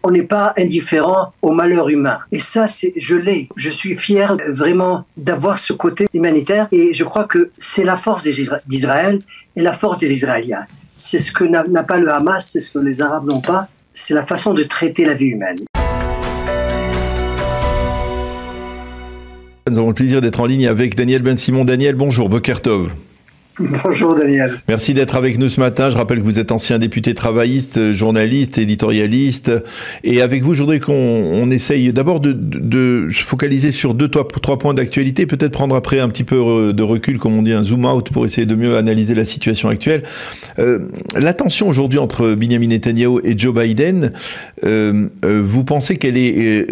on n'est pas indifférent au malheur humain. Et ça, je l'ai. Je suis fier vraiment d'avoir ce côté humanitaire. Et je crois que c'est la force d'Israël et la force des Israéliens. C'est ce que n'a pas le Hamas, c'est ce que les Arabes n'ont pas. C'est la façon de traiter la vie humaine. Nous avons le plaisir d'être en ligne avec Daniel Ben-Simon. Daniel, bonjour, Boker Tov. Bonjour Daniel. Merci d'être avec nous ce matin. Je rappelle que vous êtes ancien député travailliste, journaliste, éditorialiste. Et avec vous, je voudrais qu'on essaye d'abord de se focaliser sur trois points d'actualité, peut-être prendre après un petit peu de recul, comme on dit, un zoom out, pour essayer de mieux analyser la situation actuelle. La tension aujourd'hui entre Benjamin Netanyahou et Joe Biden, vous pensez qu'elle est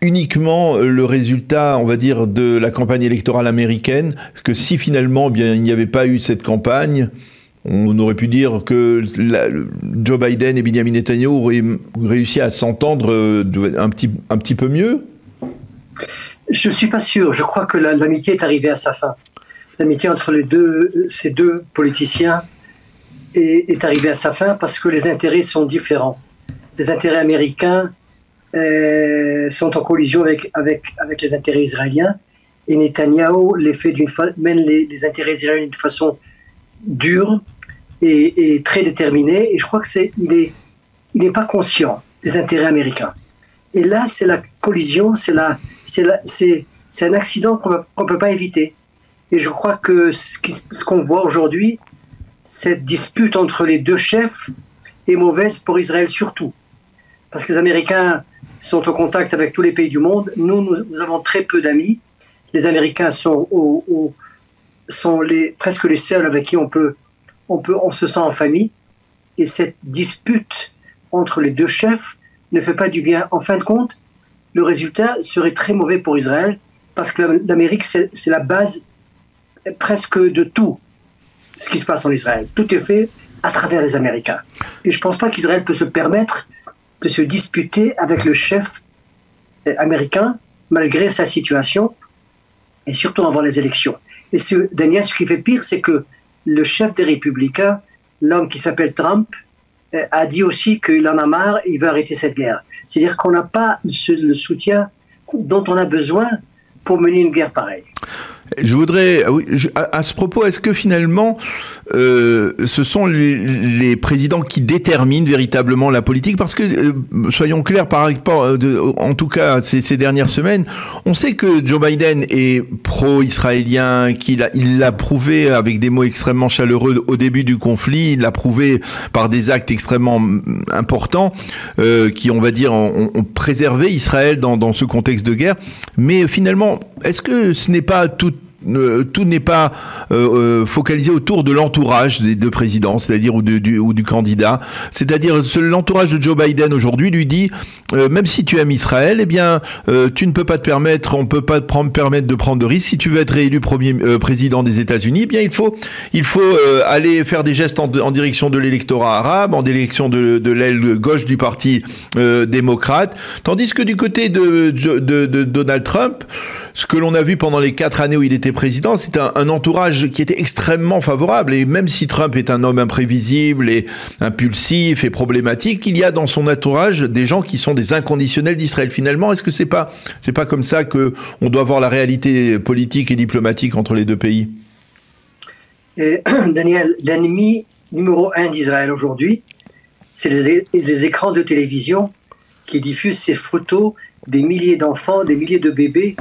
uniquement le résultat, on va dire, de la campagne électorale américaine, que si finalement, bien, il n'y avait pas eu cette campagne, on aurait pu dire que Joe Biden et Benjamin Netanyahou auraient réussi à s'entendre un petit peu mieux? Je ne suis pas sûr. Je crois que l'amitié est arrivée à sa fin. L'amitié entre ces deux politiciens est arrivée à sa fin parce que les intérêts sont différents. Les intérêts américains sont en collision avec les intérêts israéliens, et Netanyahou mène les intérêts israéliens d'une façon dure et très déterminée, et je crois qu'il n'est pas conscient des intérêts américains. Et là, c'est la collision, c'est un accident qu'on ne peut pas éviter. Et je crois que ce qu'on voit aujourd'hui, cette dispute entre les deux chefs est mauvaise pour Israël surtout. Parce que les Américains sont en contact avec tous les pays du monde. Nous avons très peu d'amis. Les Américains sont presque les seuls avec qui on se sent en famille. Et cette dispute entre les deux chefs ne fait pas du bien. En fin de compte, le résultat serait très mauvais pour Israël, parce que l'Amérique, c'est la base presque de tout ce qui se passe en Israël. Tout est fait à travers les Américains. Et je ne pense pas qu'Israël peut se permettre de se disputer avec le chef américain, malgré sa situation, et surtout avant les élections. Et Daniel, ce qui fait pire, c'est que le chef des Républicains, l'homme qui s'appelle Trump, a dit aussi qu'il en a marre, il veut arrêter cette guerre. C'est-à-dire qu'on n'a pas le soutien dont on a besoin pour mener une guerre pareille. Je voudrais, à ce propos, est-ce que finalement, ce sont les présidents qui déterminent véritablement la politique? Parce que, soyons clairs, par rapport, en tout cas ces dernières semaines, on sait que Joe Biden est pro-israélien, il l'a prouvé avec des mots extrêmement chaleureux au début du conflit, il l'a prouvé par des actes extrêmement importants qui, on va dire, ont préservé Israël dans ce contexte de guerre. Mais finalement, est-ce que ce n'est pas tout n'est pas focalisé autour de l'entourage des deux présidents, c'est-à-dire ou du candidat. C'est-à-dire l'entourage de Joe Biden aujourd'hui lui dit même si tu aimes Israël, eh bien tu ne peux pas te permettre, on peut pas te permettre de prendre de risques. Si tu veux être réélu président des États-Unis, eh bien il faut aller faire des gestes en direction de l'électorat arabe, en direction de l'aile gauche du parti démocrate, tandis que du côté de Donald Trump, ce que l'on a vu pendant les 4 années où il était président, c'est un entourage qui était extrêmement favorable. Et même si Trump est un homme imprévisible et impulsif et problématique, il y a dans son entourage des gens qui sont des inconditionnels d'Israël. Finalement, est-ce que c'est pas comme ça que on doit voir la réalité politique et diplomatique entre les deux pays? Daniel, l'ennemi numéro 1 d'Israël aujourd'hui, c'est les écrans de télévision qui diffusent ces photos des milliers d'enfants, des milliers de bébés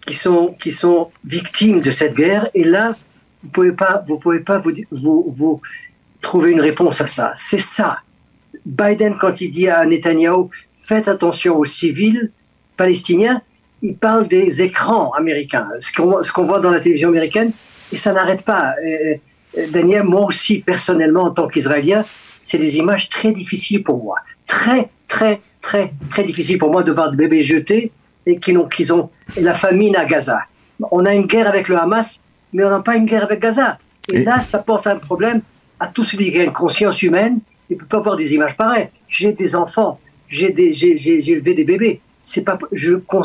qui sont victimes de cette guerre. Et là, vous pouvez pas vous trouver une réponse à ça. C'est ça. Biden, quand il dit à Netanyahou, faites attention aux civils palestiniens, il parle des écrans américains, ce qu'on voit dans la télévision américaine, et ça n'arrête pas. Daniel, moi aussi, personnellement, en tant qu'Israélien, c'est des images très difficiles pour moi. Très, très, très, très difficiles pour moi de voir des bébés jetés et qu'ils ont la famine à Gaza. On a une guerre avec le Hamas, mais on n'a pas une guerre avec Gaza. Et là, ça porte un problème à tout celui qui a une conscience humaine. Il ne peut pas voir des images pareilles. J'ai des enfants, j'ai élevé des bébés. C'est pas, quand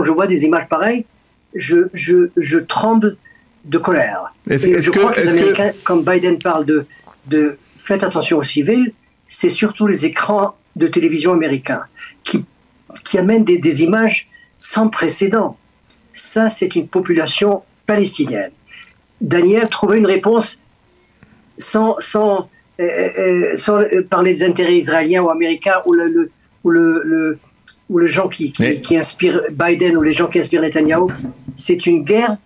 je vois des images pareilles, je tremble de colère. Je crois que les Américains, quand Biden parle de faites attention aux civils, c'est surtout les écrans de télévision américains qui amènent des images sans précédent. Ça, c'est une population palestinienne. Daniel trouvait une réponse sans parler des intérêts israéliens ou américains ou les gens qui inspirent Biden ou les gens qui inspirent Netanyahou. C'est une guerre,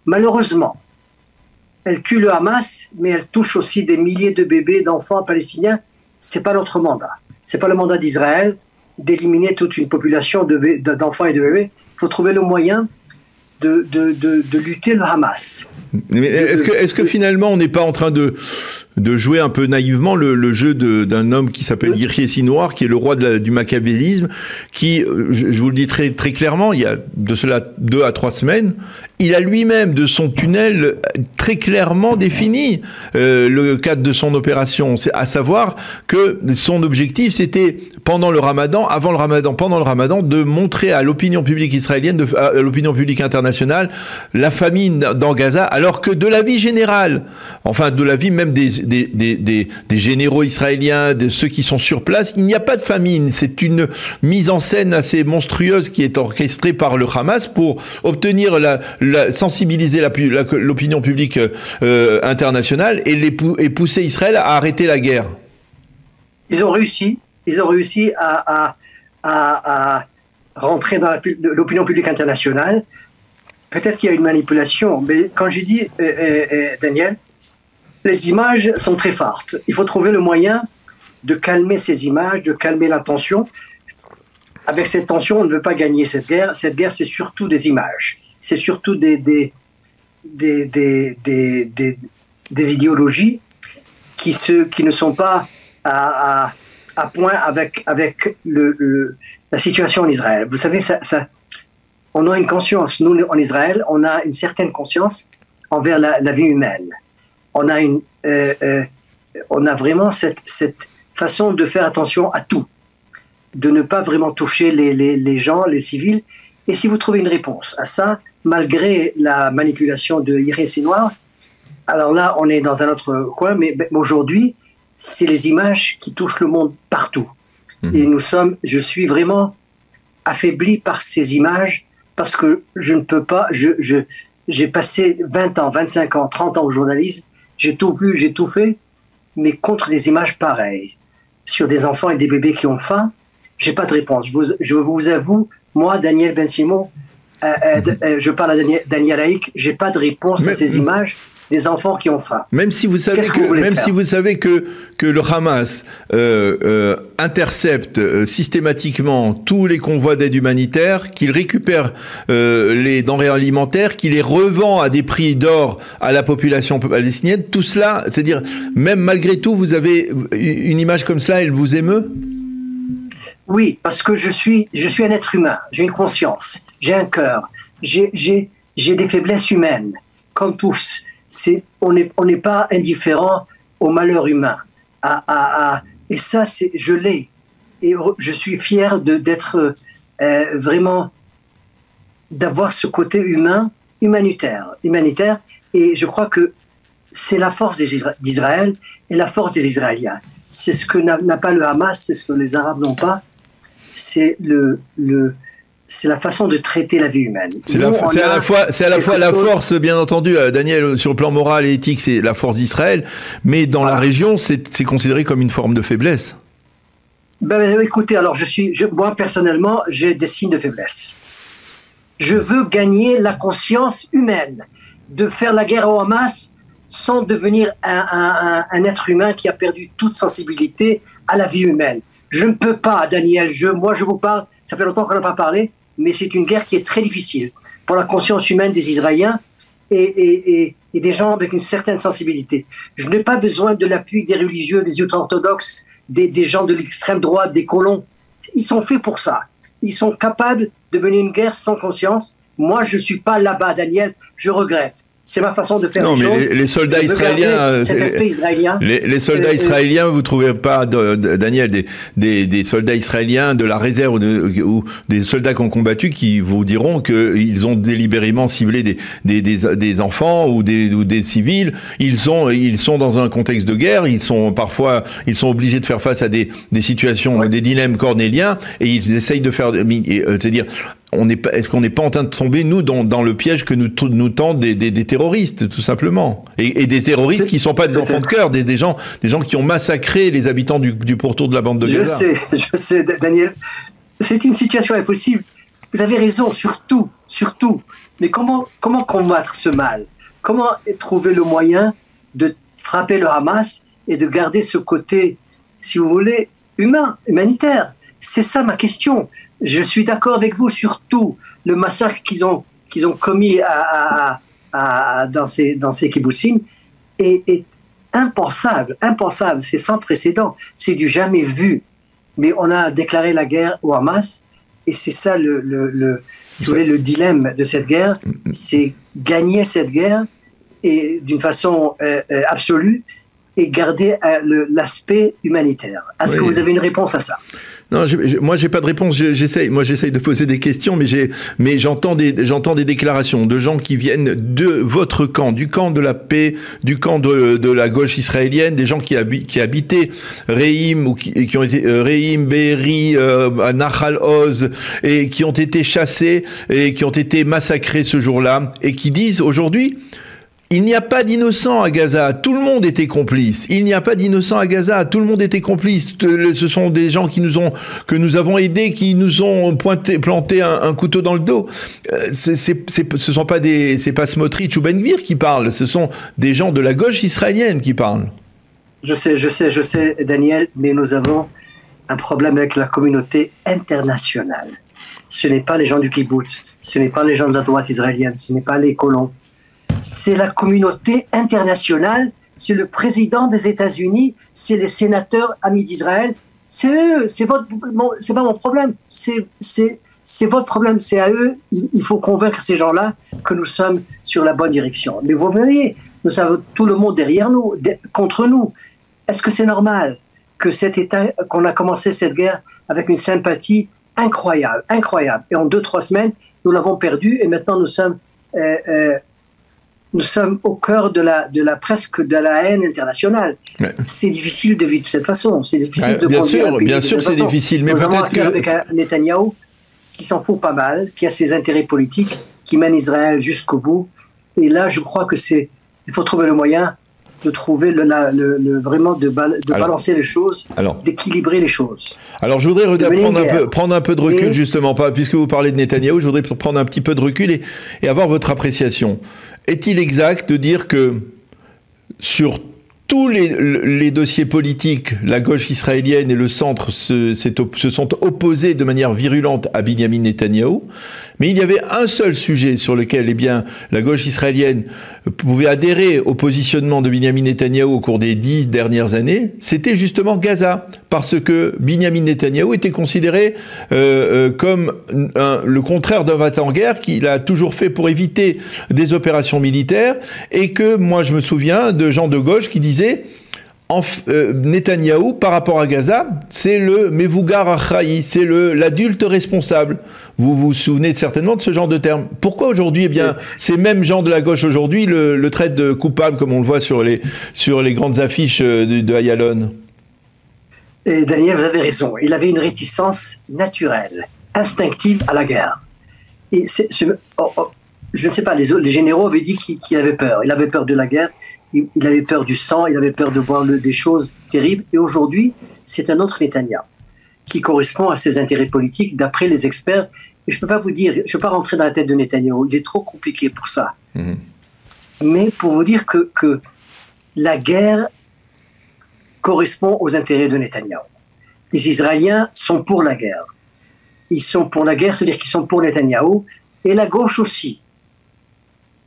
malheureusement. Elle tue le Hamas, mais elle touche aussi des milliers de bébés, d'enfants palestiniens. C'est pas notre mandat. C'est pas le mandat d'Israël d'éliminer toute une population d'enfants et de bébés. Il faut trouver le moyen de lutter le Hamas. Mais est-ce que finalement on n'est pas en train de jouer un peu naïvement le jeu d'un homme qui s'appelle Yihya Sinwar, qui est le roi du machiavélisme, qui, je vous le dis très, très clairement, il y a de cela 2 à 3 semaines, il a lui-même de son tunnel très clairement défini le cadre de son opération, à savoir que son objectif c'était pendant le Ramadan, avant le Ramadan, pendant le Ramadan, de montrer à l'opinion publique israélienne, à l'opinion publique internationale, la famine dans Gaza, alors que de la vie générale, enfin de la vie même des généraux israéliens, de ceux qui sont sur place, il n'y a pas de famine. C'est une mise en scène assez monstrueuse qui est orchestrée par le Hamas pour obtenir sensibiliser l'opinion publique internationale et pousser Israël à arrêter la guerre. Ils ont réussi à rentrer dans l'opinion publique internationale. Peut-être qu'il y a une manipulation, mais quand j'ai dit, Daniel, les images sont très fortes. Il faut trouver le moyen de calmer ces images, de calmer la tension. Avec cette tension, on ne veut pas gagner cette guerre. Cette guerre, c'est surtout des images. C'est surtout des idéologies qui ne sont pas à point avec la situation en Israël. Vous savez, on a une conscience. Nous, en Israël, on a une certaine conscience envers la vie humaine. On a vraiment cette façon de faire attention à tout, de ne pas vraiment toucher les gens, les civils. Et si vous trouvez une réponse à ça, malgré la manipulation de Yihya Sinwar, alors là, on est dans un autre coin, mais aujourd'hui, c'est les images qui touchent le monde partout. Et je suis vraiment affaibli par ces images parce que je ne peux pas, j'ai passé 20 ans, 25 ans, 30 ans au journalisme, j'ai tout vu, j'ai tout fait, mais contre des images pareilles, sur des enfants et des bébés qui ont faim, j'ai pas de réponse. Je vous avoue, moi, Daniel Ben Simon, je parle à Daniel Haïk, j'ai pas de réponse à ces images des enfants qui ont faim. Même si vous savez que le Hamas intercepte systématiquement tous les convois d'aide humanitaire, qu'il récupère les denrées alimentaires, qu'il les revend à des prix d'or à la population palestinienne, tout cela, c'est-à-dire, même malgré tout, vous avez une image comme cela, elle vous émeut ? Oui, parce que je suis un être humain, j'ai une conscience, j'ai un cœur, j'ai des faiblesses humaines, comme tous. On n'est pas indifférent au malheur humain. Et ça, je l'ai. Et je suis fier d'être vraiment, d'avoir ce côté humanitaire. Et je crois que c'est la force d'Israël et la force des Israéliens. C'est ce que n'a pas le Hamas, c'est ce que les Arabes n'ont pas. C'est la façon de traiter la vie humaine. C'est à la fois la force, bien entendu, Daniel, sur le plan moral et éthique, c'est la force d'Israël, mais dans la région, c'est considéré comme une forme de faiblesse. Écoutez, alors moi personnellement, j'ai des signes de faiblesse. Je veux gagner la conscience humaine, de faire la guerre au Hamas sans devenir un être humain qui a perdu toute sensibilité à la vie humaine. Je ne peux pas, Daniel, moi je vous parle, ça fait longtemps qu'on n'a pas parlé, mais c'est une guerre qui est très difficile pour la conscience humaine des Israéliens et des gens avec une certaine sensibilité. Je n'ai pas besoin de l'appui des religieux, des ultra-orthodoxes, des gens de l'extrême droite, des colons. Ils sont faits pour ça. Ils sont capables de mener une guerre sans conscience. Moi, je ne suis pas là-bas, Daniel, je regrette. c'est ma façon de faire non, les choses. Mais les soldats israéliens, cet aspect israélien. Les soldats israéliens, vous trouvez pas, Daniel, des soldats israéliens de la réserve ou des soldats qui ont combattu qui vous diront qu'ils ont délibérément ciblé des enfants ou des civils. Ils sont dans un contexte de guerre. Ils sont obligés de faire face à des situations, des dilemmes cornéliens, et ils essayent de faire, c'est-à-dire, est-ce qu'on n'est pas en train de tomber, nous, dans le piège que nous tendent des terroristes, tout simplement, et des terroristes qui ne sont pas des enfants de cœur, des gens qui ont massacré les habitants du pourtour de la bande de Gaza. Je sais, Daniel, c'est une situation impossible. Vous avez raison, surtout. Mais comment combattre ce mal? Comment trouver le moyen de frapper le Hamas et de garder ce côté, si vous voulez, humanitaire? C'est ça ma question. Je suis d'accord avec vous, surtout le massacre qu'ils ont commis dans ces kibbutzim est impensable, c'est sans précédent, c'est du jamais vu. Mais on a déclaré la guerre au Hamas, et c'est ça si vous voulez, le dilemme de cette guerre, c'est gagner cette guerre et d'une façon absolue et garder l'aspect humanitaire. Est-ce que vous avez une réponse à ça? Non, moi j'ai pas de réponse. J'essaye de poser des questions, mais j'entends des déclarations de gens qui viennent de votre camp, du camp de la paix, du camp de la gauche israélienne, des gens qui habitaient Reim ou qui ont été Reim, Be'eri, Nahal Oz, et qui ont été chassés et qui ont été massacrés ce jour-là, et qui disent aujourd'hui: il n'y a pas d'innocents à Gaza, tout le monde était complice. Il n'y a pas d'innocents à Gaza, tout le monde était complice. Ce sont des gens que nous avons aidés, qui nous ont planté un couteau dans le dos. C'est pas Smotrich ou Ben Gvir qui parlent, ce sont des gens de la gauche israélienne qui parlent. Je sais, Daniel, mais nous avons un problème avec la communauté internationale. Ce n'est pas les gens du kibbutz, ce n'est pas les gens de la droite israélienne, ce n'est pas les colons. C'est la communauté internationale, c'est le président des États-Unis, c'est les sénateurs amis d'Israël, c'est eux, c'est pas mon problème, c'est votre problème, c'est à eux. Il faut convaincre ces gens-là que nous sommes sur la bonne direction. Mais vous verriez, nous avons tout le monde derrière nous, contre nous. Est-ce que c'est normal que qu'on a commencé cette guerre avec une sympathie incroyable, et en 2-3 semaines, nous l'avons perdue, et maintenant nous sommes au cœur presque de la haine internationale. Ouais. C'est difficile de vivre de cette façon. C'est difficile de conduire un pays bien sûr, c'est difficile. Mais nous avons affaire avec un Netanyahou qui s'en fout pas mal, qui a ses intérêts politiques, qui mène Israël jusqu'au bout. Et là, je crois que il faut trouver le moyen de trouver vraiment de balancer les choses, d'équilibrer les choses. Alors, je voudrais prendre un peu de recul, justement, puisque vous parlez de Netanyahou, je voudrais prendre un petit peu de recul et avoir votre appréciation. Est-il exact de dire que sur tous les dossiers politiques, la gauche israélienne et le centre se sont opposés de manière virulente à Binyamin Netanyahou, mais il y avait un seul sujet sur lequel la gauche israélienne pouvait adhérer au positionnement de Binyamin Netanyahou au cours des 10 dernières années, c'était justement Gaza, parce que Binyamin Netanyahou était considéré comme le contraire d'un va-t-en en guerre qu'il a toujours fait pour éviter des opérations militaires, et que moi je me souviens de gens de gauche qui disaient Netanyahou, par rapport à Gaza, c'est le Mevugar Achraï, c'est l'adulte responsable. Vous vous souvenez certainement de ce genre de terme. Pourquoi aujourd'hui, ces mêmes gens de la gauche aujourd'hui le traitent de coupable, comme on le voit sur les grandes affiches de Ayalon? Et Daniel, vous avez raison. Il avait une réticence naturelle, instinctive à la guerre. Et je ne sais pas, les généraux avaient dit qu'il avait peur. Il avait peur de la guerre. Il avait peur du sang, il avait peur de voir des choses terribles. Et aujourd'hui, c'est un autre Netanyahou qui correspond à ses intérêts politiques, d'après les experts. Et je ne peux pas vous dire, je ne peux pas rentrer dans la tête de Netanyahou, il est trop compliqué pour ça. Mmh. Mais pour vous dire que la guerre correspond aux intérêts de Netanyahou. Les Israéliens sont pour la guerre. Ils sont pour la guerre, c'est-à-dire qu'ils sont pour Netanyahou, et la gauche aussi.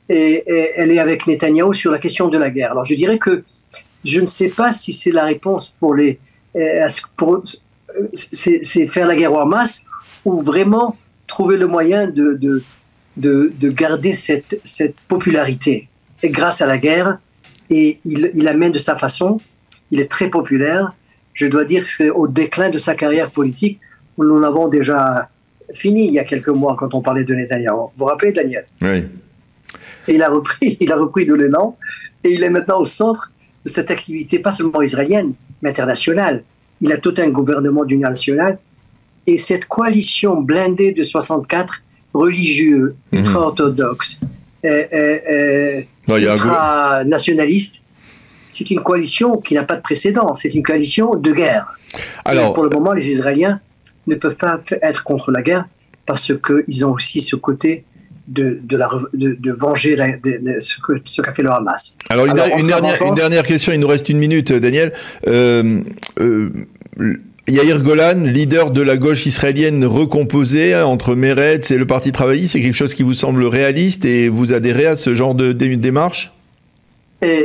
Et elle est avec Netanyahou sur la question de la guerre. Alors je dirais que je ne sais pas si c'est la réponse c'est faire la guerre au Hamas, ou vraiment trouver le moyen de garder cette popularité. grâce à la guerre, et il amène de sa façon. Il est très populaire. Je dois dire qu'au déclin de sa carrière politique, nous l'avons déjà fini il y a quelques mois quand on parlait de Netanyahou. Vous vous rappelez, Daniel? Oui. Et il a repris de l'élan, et il est maintenant au centre de cette activité, pas seulement israélienne, mais internationale. Il a tout un gouvernement d'union nationale, et cette coalition blindée de 64 religieux, ultra-orthodoxes, ultra-nationalistes, c'est une coalition qui n'a pas de précédent, c'est une coalition de guerre. Alors, et pour le moment, les Israéliens ne peuvent pas être contre la guerre, parce qu'ils ont aussi ce côté de venger ce qu'a fait le Hamas. Alors, une dernière question, il nous reste 1 minute, Daniel. Yair Golan, leader de la gauche israélienne recomposée entre Meretz et le Parti travailliste, c'est quelque chose qui vous semble réaliste et vous adhérez à ce genre de démarche?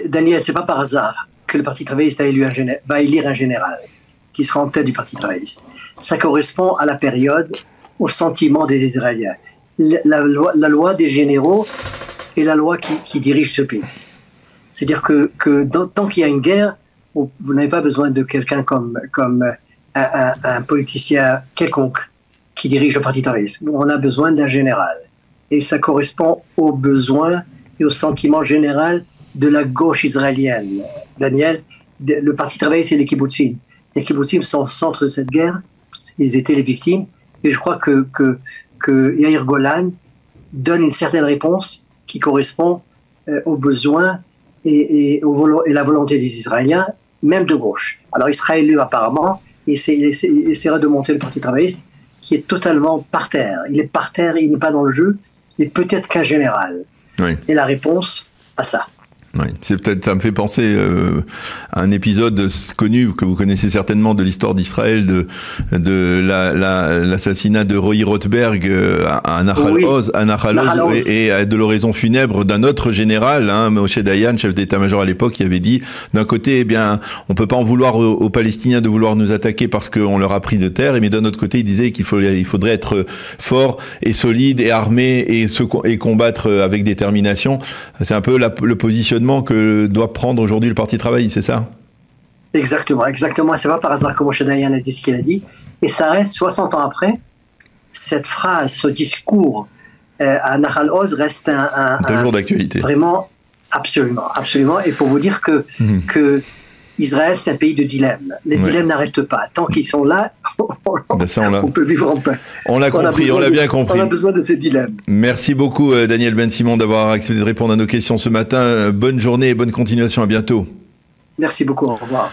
Daniel, c'est pas par hasard que le Parti travailliste va élire un général qui sera en tête du Parti travailliste. Ça correspond à la période, au sentiment des Israéliens. La loi des généraux est la loi qui dirige ce pays. C'est-à-dire que tant qu'il y a une guerre, vous n'avez pas besoin de quelqu'un comme un politicien quelconque qui dirige le Parti travailliste. On a besoin d'un général. Et ça correspond aux besoins et au sentiment général de la gauche israélienne. Daniel, le Parti travailliste, c'est les kibbutzim. Les kibbutzim sont au centre de cette guerre. Ils étaient les victimes. Et je crois que Yair Golan donne une certaine réponse qui correspond aux besoins et la volonté des Israéliens, même de gauche. Alors, il sera élu apparemment, et il essaiera de monter le Parti travailliste, qui est totalement par terre. Il est par terre, il n'est pas dans le jeu, et peut-être qu'un général. Oui. Et la réponse à ça. Oui, ça me fait penser à un épisode connu que vous connaissez certainement de l'histoire d'Israël de l'assassinat de Roy Rothberg à Nahal Oz, et de l'oraison funèbre d'un autre général, Moshe Dayan, chef d'état-major à l'époque, qui avait dit d'un côté, eh bien, on peut pas en vouloir aux Palestiniens de vouloir nous attaquer parce qu'on leur a pris de terre, mais d'un autre côté, il disait qu'il faudrait être fort et solide et armé et combattre avec détermination. C'est un peu le positionnement que doit prendre aujourd'hui le Parti travailliste, c'est ça? Exactement. C'est pas par hasard que Moshe Dayan a dit ce qu'il a dit. Et ça reste 60 ans après. Cette phrase, ce discours à Nahal Oz reste toujours d'actualité. Vraiment, absolument. Et pour vous dire que Israël, c'est un pays de dilemmes. Les dilemmes n'arrêtent pas. Tant qu'ils sont là, on peut vivre en paix. On l'a compris, on l'a bien compris. On a besoin de ces dilemmes. Merci beaucoup, Daniel Ben-Simon, d'avoir accepté de répondre à nos questions ce matin. Bonne journée et bonne continuation. À bientôt. Merci beaucoup. Au revoir.